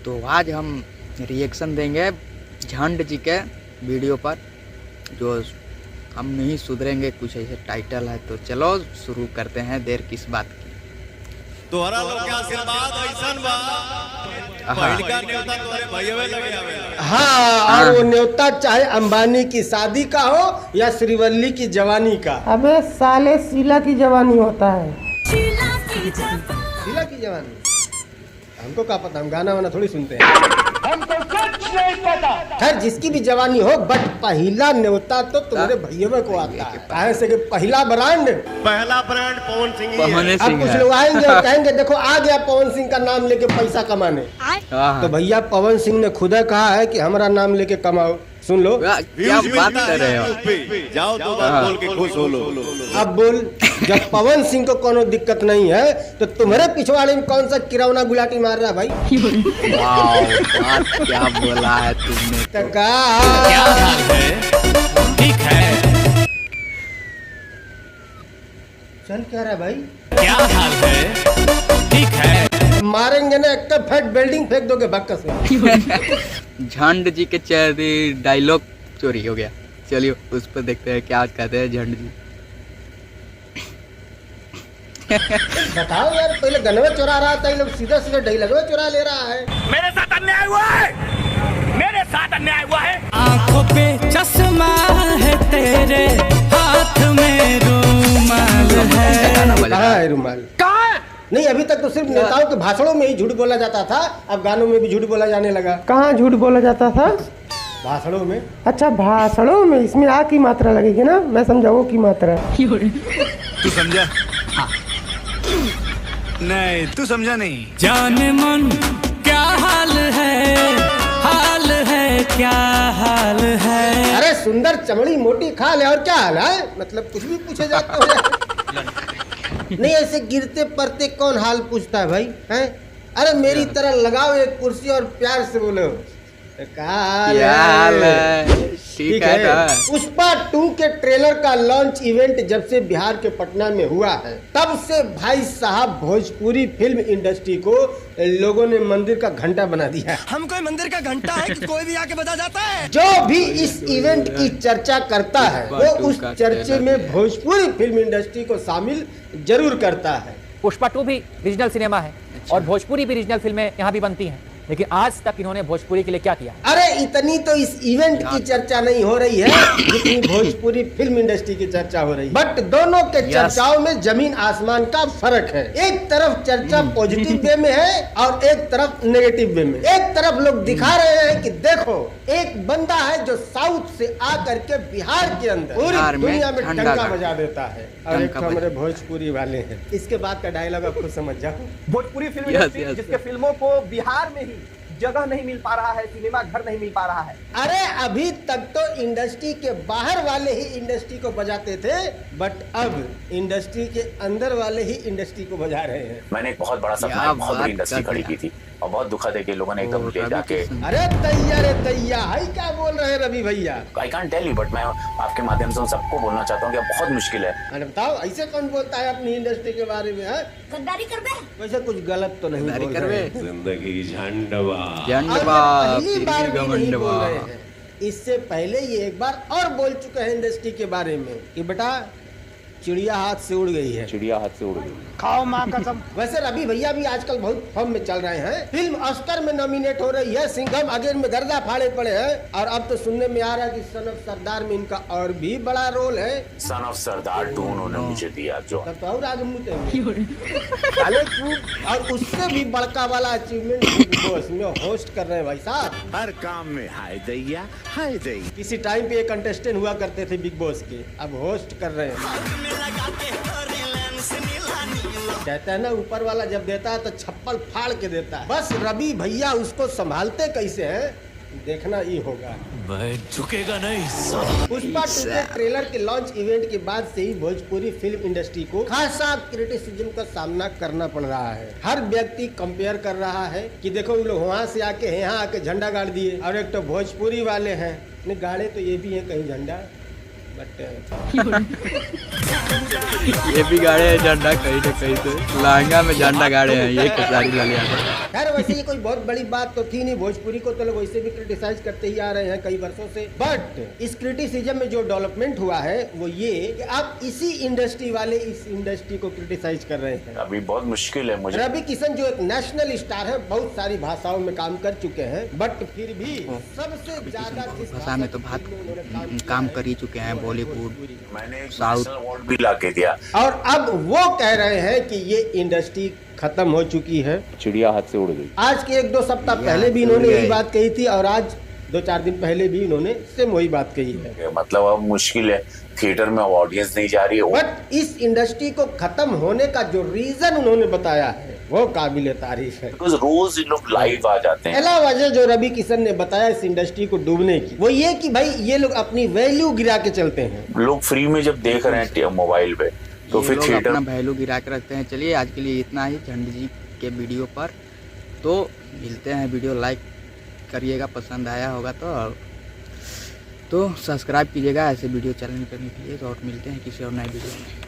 तो आज हम रिएक्शन देंगे झंड जी के वीडियो पर, जो हम नहीं सुधरेंगे, कुछ ऐसे टाइटल है। तो चलो शुरू करते हैं, देर किस बात की। तोहरा लोग के आशीर्वाद ऐसन बा, पहिलका न्योता तोरे भईवे लगे आवेला। हाँ, और वो न्योता चाहे अंबानी की शादी का हो या श्रीवल्ली की जवानी का। अबे साले शीला की जवानी होता है। शीला की जवानी हमको क्या पता, हम गाना वाना थोड़ी सुनते हैं। हमको कुछ नहीं पता। खैर जिसकी भी जवानी हो, बट पहला न्योता तो तुम्हारे भैया को आता है। काहे से कि पहला ब्रांड पवन सिंह ही है। अब कुछ लोग आएंगे और कहेंगे देखो आ गया पवन सिंह का नाम लेके पैसा कमाने। तो भैया पवन सिंह ने खुद कहा है कि हमारा नाम लेके कमाओ। सुन लो क्या बात कर रहे हो। जाओ तो बात बोल के खुश हो लो। अब बोल, जब पवन सिंह को कोनो दिक्कत नहीं है तो तुम्हारे पिछवाड़े में कौन सा किरौना गुलाटी मार रहा है भाई? बात क्या बोला है तुमने। तो क्या हाल है? ठीक है। चल क्या रहा भाई? क्या हाल है? ठीक है। मारेंगे ना एक फेट बिल्डिंग फेंक दोगे बक्कस में। झंड जी के डायलॉग चोरी हो गया। चलिए उस पर देखते हैं क्या कहते हैं झंड जी। बताओ यार, पहले गनवे चुरा रहा था, ये लोग सीधा सीधा डायलॉग चुरा ले रहा है। मेरे साथ अन्याय हुआ है, मेरे साथ अन्याय हुआ है। आंखों पे चश्मा है तेरे, हाथ में रुमाल है। कहाँ है रुमाल? नहीं, अभी तक तो सिर्फ नेताओं के भाषणों में ही झूठ बोला जाता था, अब गानों में भी झूठ बोला जाने लगा। कहाँ झूठ बोला जाता था? भाषणों में। अच्छा भाषणों में, इसमें आ की मात्रा लगेगी ना, मैं समझा वो की मात्रा। तू समझा? नहीं तू समझा नहीं। जाने मन क्या हाल है क्या हाल है। अरे सुंदर चमड़ी मोटी खाल है, और क्या हाल है? मतलब कुछ भी पूछे जाता है। नहीं, ऐसे गिरते पड़ते कौन हाल पूछता है भाई? हैं? अरे मेरी तरह लगाओ एक कुर्सी और प्यार से बोलो ठीक है ना। पुष्पा 2 के ट्रेलर का लॉन्च इवेंट जब से बिहार के पटना में हुआ है, तब से भाई साहब भोजपुरी फिल्म इंडस्ट्री को लोगों ने मंदिर का घंटा बना दिया। हम कोई मंदिर का घंटा है कि कोई भी आके बजा जाता है? जो भी इस इवेंट की चर्चा करता है वो उस चर्चे में भोजपुरी फिल्म इंडस्ट्री को शामिल जरूर करता है। पुष्पा 2 भी रीजनल सिनेमा है और भोजपुरी भी रीजनल फिल्में यहाँ भी बनती हैं, लेकिन आज तक इन्होंने भोजपुरी के लिए क्या किया? अरे इतनी तो इस इवेंट की चर्चा नहीं हो रही है जितनी भोजपुरी फिल्म इंडस्ट्री की चर्चा हो रही है। बट दोनों के चर्चाओं में जमीन आसमान का फर्क है। एक तरफ चर्चा पॉजिटिव वे में है और एक तरफ नेगेटिव वे में। एक तरफ लोग दिखा रहे हैं कि देखो एक बंदा है जो साउथ से आकर के बिहार के अंदर पूरी दुनिया में डंका बजा देता है, और एक हमारे भोजपुरी वाले हैं। इसके बाद का डायलॉग आपको समझ जाओ। भोजपुरी फिल्म इंडस्ट्री जिसके फिल्मों को बिहार में ही जगह नहीं मिल पा रहा है, सिनेमा घर नहीं मिल पा रहा है। अरे अभी तक तो इंडस्ट्री के बाहर वाले ही इंडस्ट्री को बजाते थे, बट अब इंडस्ट्री के अंदर वाले ही इंडस्ट्री को बजा रहे हैं। मैंने एक बहुत बड़ा सपना, बहुत बड़ी इंडस्ट्री खड़ी की थी और बहुत दुखद है कि लोगों ने एकदम ले जाके। अरे तैया है, क्या बोल रहे हैं रवि भैया? I can't tell you, but मैं आपके माध्यम से उन सबको बोलना चाहता हूँ कि बहुत मुश्किल है। अरे बताओ, ऐसे कौन बोलता है अपनी इंडस्ट्री के बारे में? गद्दारी कर बे? वैसे कुछ गलत तो नहीं बोल रहे हैं। जिंदगी झंडवा पहली बार भी नहीं बोल रहे हैं। इससे पहले ये एक बार और बोल चुके हैं इंडस्ट्री के बारे में कि बेटा चिड़िया हाथ से उड़ गई है। चिड़िया हाथ से उड़ गई, खाओ माँ कसम। वैसे रवि भैया भी आजकल बहुत फॉर्म में चल रहे हैं। फिल्म ऑस्कर में नॉमिनेट हो रही है, सिंघम अगेन में गर्दा फाड़े पड़े हैं, और अब तो सुनने में आ रहा है कि सन ऑफ सरदार में इनका और भी बड़ा रोल है। सन ऑफ सरदार 2 उन्होंने मुझे दिया, जो तब तो और आगे और उससे भी बड़का वाला अचीवमेंट बिग बॉस में होस्ट कर रहे हैं भाई साहब। हर काम में हाय दैया हाय दैया। किसी टाइम पे एक कंटेस्टेंट हुआ करते थे बिग बॉस के, अब होस्ट कर रहे हैं। कहता है ना ऊपर वाला जब देता है तो छप्पल फाड़ के देता है। बस रवि भैया उसको संभालते कैसे हैं देखना ही होगा। झुकेगा नहीं। पुष्पा 2 के ट्रेलर के लॉन्च इवेंट के बाद से ही भोजपुरी फिल्म इंडस्ट्री को खासा क्रिटिसिज्म का सामना करना पड़ रहा है। हर व्यक्ति कंपेयर कर रहा है कि देखो वो लोग वहाँ से आके यहाँ आके झंडा गाड़ दिए, और एक तो भोजपुरी वाले हैं, गाड़े तो ये भी है कहीं झंडा। ये भी गाड़े हैं झंडा कहीं ना कहीं से, लहंगा में झंडा गाड़े हैं ये खेसारी लाल यादव। खैर वैसे ये कोई बहुत बड़ी बात तो थी नहीं, भोजपुरी को तो लोग वैसे भी क्रिटिसाइज करते ही आ रहे हैं कई वर्षों से। बट इस क्रिटिसिज्म में जो डेवलपमेंट हुआ है वो ये कि आप इसी इंडस्ट्री वाले इस इंडस्ट्री को क्रिटिसाइज कर रहे हैं। अभी बहुत मुश्किल है मुझे। रवि किशन जो एक नेशनल स्टार है, बहुत सारी भाषाओं में काम कर चुके हैं, बट फिर भी सबसे ज्यादा भाषा में तो बहुत काम कर ही चुके हैं, बॉलीवुड, मैंने साउथ अवार्ड भी ला के दिया। और अब वो कह रहे हैं कि ये इंडस्ट्री खत्म हो चुकी है। चिड़िया हाथ से उड़ गई। आज के 1-2 सप्ताह पहले भी इन्होंने यही बात कही थी और आज 2-4 दिन पहले भी इन्होंने सेम वही बात कही है। मतलब अब मुश्किल है, थिएटर में ऑडियंस नहीं जा रही है। बट इस इंडस्ट्री को खत्म होने का जो रीजन उन्होंने बताया है वो काबिल तारीफ है। रोज लोग लाइव आ जाते हैं। पहला वजह जो रवि किशन ने बताया इस इंडस्ट्री को डूबने की, वो ये कि भाई ये लोग अपनी वैल्यू गिरा के चलते हैं। लोग फ्री में जब देख रहे हैं मोबाइल पे तो फिर लोग थिएटर अपना वैल्यू गिरा के रखते हैं। चलिए आज के लिए इतना ही झंडा जी के वीडियो पर, तो मिलते हैं। वीडियो लाइक करिएगा, पसंद आया होगा तो सब्सक्राइब कीजिएगा ऐसे वीडियो चैनल करने के लिए। तो और मिलते हैं किसी और नए वीडियो में।